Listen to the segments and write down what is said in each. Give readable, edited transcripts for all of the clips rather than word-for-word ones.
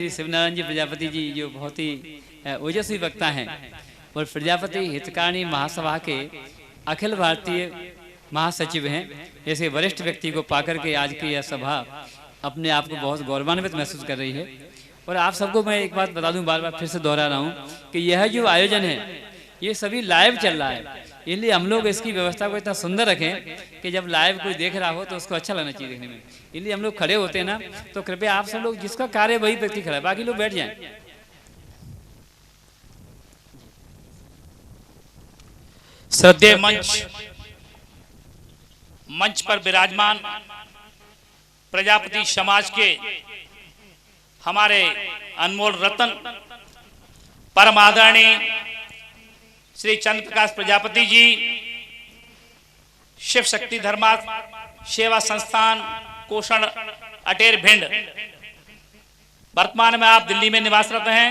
शिवनारायण जी प्रजापति जी जो बहुत ही ओजस्वी वक्ता हैं और प्रजापति हितकारिणी महासभा के अखिल भारतीय महासचिव हैं। ऐसे वरिष्ठ व्यक्ति को पाकर के आज की यह सभा अपने आप को बहुत गौरवान्वित महसूस कर रही है। और आप सबको मैं एक बात बता दूं, बार बार फिर से दोहरा रहा हूं कि यह जो आयोजन है ये सभी लाइव चल रहा है, इसलिए हम लोग इसकी व्यवस्था को इतना सुंदर रखें कि जब लाइव कोई देख रहा हो तो उसको अच्छा लगना चाहिए देखने में। इसलिए हम लोग खड़े होते हैं ना, तो कृपया आप सब लोग जिसका कार्य वही व्यक्ति खड़ा है, बाकी लोग बैठ जाएं। श्रद्धेय मंच पर विराजमान प्रजापति समाज के हमारे अनमोल रतन परम आदरणीय श्री चंद्र प्रकाश प्रजापति जी, शिव शक्ति धर्मा सेवा संस्थान कोषण अटेर भिंड। वर्तमान में आप दिल्ली में निवासरत हैं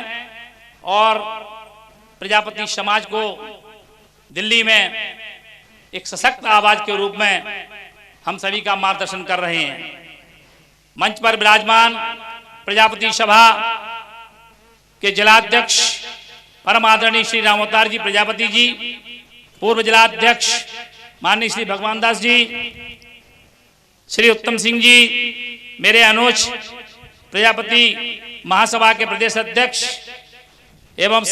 और प्रजापति समाज को दिल्ली में एक सशक्त आवाज के रूप में हम सभी का मार्गदर्शन कर रहे हैं। मंच पर विराजमान प्रजापति सभा के जिलाध्यक्ष परम आदरणीय श्री रामोतार जी प्रजापति जी, पूर्व जिलाध्यक्ष माननीय श्री भगवान दास जी, श्री उत्तम सिंह जी, मेरे अनुज प्रजापति महासभा के प्रदेश अध्यक्ष एवं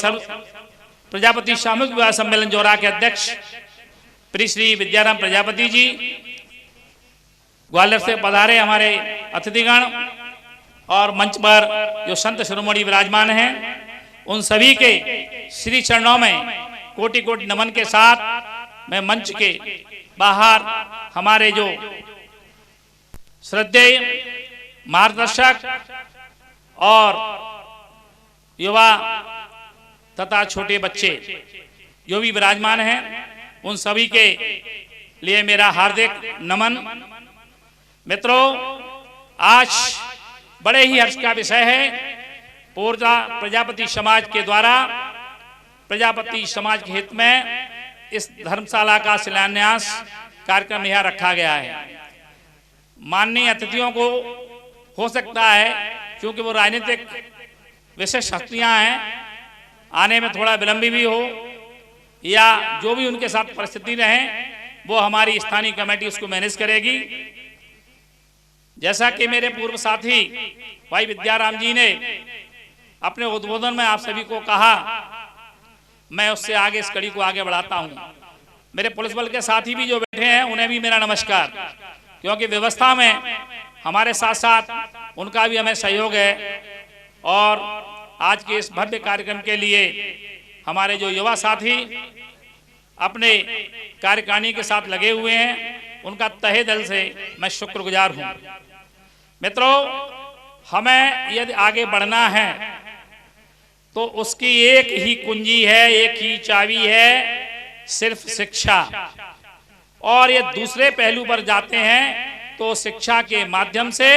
प्रजापति सामूहिक विवाह सम्मेलन जोरा के अध्यक्ष प्रिय श्री विद्याराम प्रजापति जी, ग्वालियर से पधारे हमारे अतिथिगण और मंच पर जो संत शिरोमणि विराजमान हैं, उन सभी के श्री चरणों में कोटि कोटि नमन के साथ मैं मंच के बाहर हमारे जो श्रद्धेय मार्गदर्शक और युवा तथा छोटे बच्चे जो भी विराजमान हैं, उन सभी के लिए मेरा हार्दिक नमन। मित्रों, आज बड़े ही हर्ष का विषय है, पूर्व प्रजापति समाज के द्वारा प्रजापति समाज के हित में इस धर्मशाला का शिलान्यास कार्यक्रम यहाँ रखा गया है। माननीय अतिथियों को हो सकता है क्योंकि वो राजनीतिक विशेष शक्तियां हैं, आने में थोड़ा विलंब भी हो या जो भी उनके साथ परिस्थिति रहे, वो हमारी स्थानीय कमेटी उसको मैनेज करेगी। जैसा कि मेरे पूर्व साथी भाई विद्याराम जी ने अपने उद्बोधन में आप सभी को कहा, मैं उससे आगे इस कड़ी को आगे बढ़ाता हूं। मेरे पुलिस बल के साथी भी जो बैठे हैं उन्हें भी मेरा नमस्कार, क्योंकि व्यवस्था में हमारे साथ साथ उनका भी हमें सहयोग है। और आज के इस भव्य कार्यक्रम के लिए हमारे जो युवा साथी अपने कार्यकारिणी के साथ लगे हुए हैं, उनका तहे दिल से मैं शुक्रगुजार हूं। मित्रों, हमें यदि आगे बढ़ना है तो उसकी एक ही कुंजी है, एक ही चाबी है, सिर्फ शिक्षा। और ये दूसरे पहलू पर जाते हैं तो शिक्षा के माध्यम से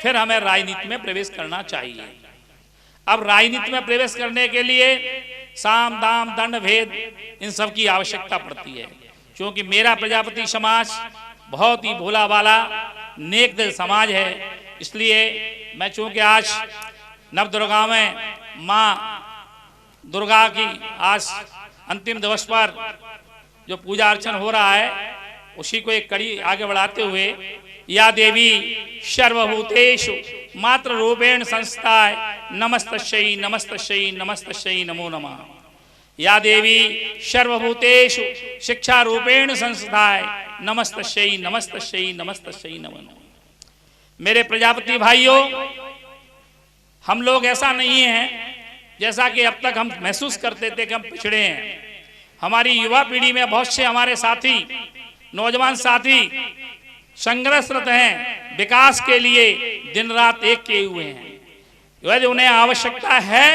फिर हमें राजनीति में प्रवेश करना चाहिए। अब राजनीति में प्रवेश करने के लिए साम दाम दंड भेद इन सब की आवश्यकता पड़ती है, क्योंकि मेरा प्रजापति समाज बहुत ही भोला भाला नेक दिल समाज है। इसलिए मैं चूंकि आज नवदुर्गा में माँ दुर्गा की आज अंतिम दिवस पर जो पूजा अर्चन हो रहा है, उसी को एक कड़ी आगे बढ़ाते हुए, या देवी सर्वभूतेषु मात्र रूपेण संस्थाय नमस्तस्यै नमस्तस्यै नमस्तस्यै नमो नमः। या देवी सर्वभूतेषु शिक्षा रूपेण संस्थाय नमस्तस्यै नमस्तस्यै नमस्तस्यै नमो नमः। मेरे प्रजापति भाइयों, हम लोग ऐसा नहीं है जैसा कि अब तक हम महसूस करते थे कि हम पिछड़े हैं। हमारी युवा पीढ़ी में बहुत से हमारे साथी, नौजवान साथी संघर्षरत हैं, विकास के लिए दिन रात एक किए हुए हैं। यदि उन्हें आवश्यकता है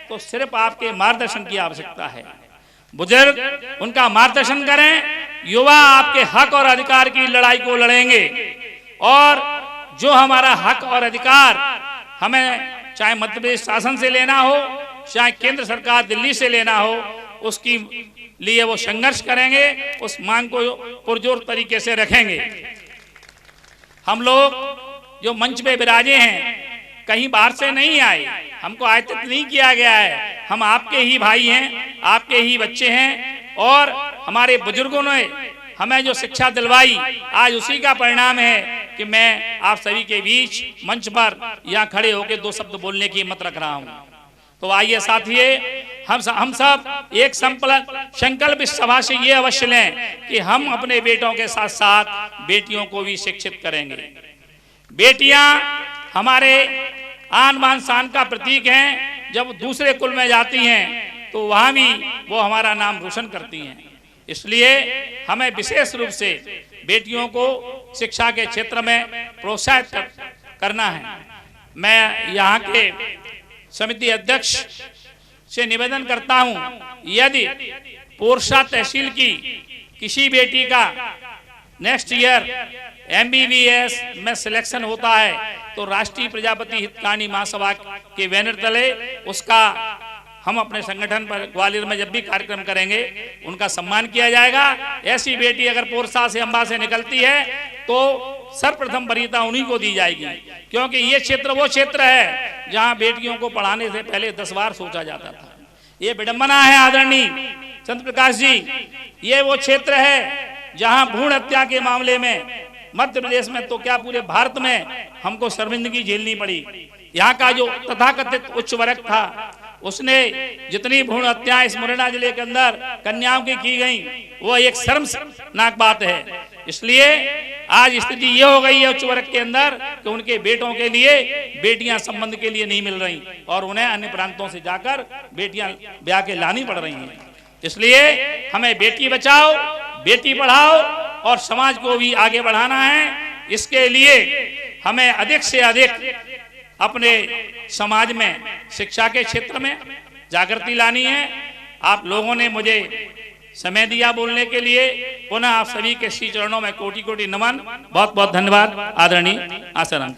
तो सिर्फ आपके मार्गदर्शन की आवश्यकता है। बुजुर्ग उनका मार्गदर्शन करें, युवा आपके हक और अधिकार की लड़ाई को लड़ेंगे। और जो हमारा हक और अधिकार हमें चाहे मध्य प्रदेश शासन से लेना हो, चाहे केंद्र सरकार दिल्ली से लेना हो, उसकी लिए वो संघर्ष करेंगे, उस मांग को पुरजोर तरीके से रखेंगे। हम लोग जो मंच पे विराजे हैं, कहीं बाहर से नहीं आए, हमको आयत्त नहीं किया गया है। हम आपके ही भाई हैं, आपके ही बच्चे हैं, और हमारे बुजुर्गों ने हमें जो शिक्षा दिलवाई, आज उसी का परिणाम है कि मैं आप सभी के बीच मंच पर यहाँ खड़े होकर 2 शब्द बोलने की हिम्मत रख रहा हूँ। तो आइए साथियों, हम सब एक संकल्प इस सभा से ये अवश्य लें कि हम अपने बेटों के साथ साथ बेटियों को भी शिक्षित करेंगे। बेटियां हमारे आन बान शान का प्रतीक हैं। जब दूसरे कुल में जाती हैं तो वहां भी वो हमारा नाम रोशन करती हैं। इसलिए हमें विशेष रूप से बेटियों को शिक्षा के क्षेत्र में प्रोत्साहित करना है। मैं यहाँ के समिति अध्यक्ष से निवेदन करता हूं, यदि पोरसा तहसील की किसी बेटी का नेक्स्ट ईयर MBBS में सिलेक्शन होता है तो राष्ट्रीय प्रजापति हितकानी महासभा के बैनर तले उसका हम अपने संगठन पर ग्वालियर में जब भी कार्यक्रम करेंगे उनका सम्मान किया जाएगा। ऐसी बेटी अगर पोरसा से अम्बा से निकलती है तो सर्वप्रथम वरीयता उन्हीं को दी जाएगी, क्योंकि ये क्षेत्र वो क्षेत्र है जहां बेटियों को पढ़ाने से पहले 10 बार सोचा जाता था। ये विडंबना है आदरणीय चंद्र प्रकाश जी, ये वो क्षेत्र है जहां भ्रूण हत्या के मामले में मध्य प्रदेश में तो क्या पूरे भारत में हमको शर्मिंदगी झेलनी पड़ी। यहाँ का जो तथाकथित उच्च वर्ग था उसने जितनी भ्रूण हत्याएं इस मुरैना जिले के अंदर कन्याओं की गई वो एक शर्मनाक बात है। इसलिए आज स्थिति ये हो गई है उच्च वर्ग के अंदर कि उनके बेटों के लिए बेटियां संबंध के लिए नहीं मिल रही और उन्हें अन्य प्रांतों से जाकर बेटियां ब्याह के लानी पड़ रही हैं। इसलिए हमें बेटी बचाओ बेटी पढ़ाओ और समाज को भी आगे बढ़ाना है। इसके लिए हमें अधिक से अधिक अपने समाज में शिक्षा के क्षेत्र में जागृति लानी है। आप लोगों ने मुझे समय दिया बोलने के लिए, पुनः आप सभी के श्री चरणों में कोटि कोटि नमन। बहुत बहुत धन्यवाद। आदरणीय आसाराम।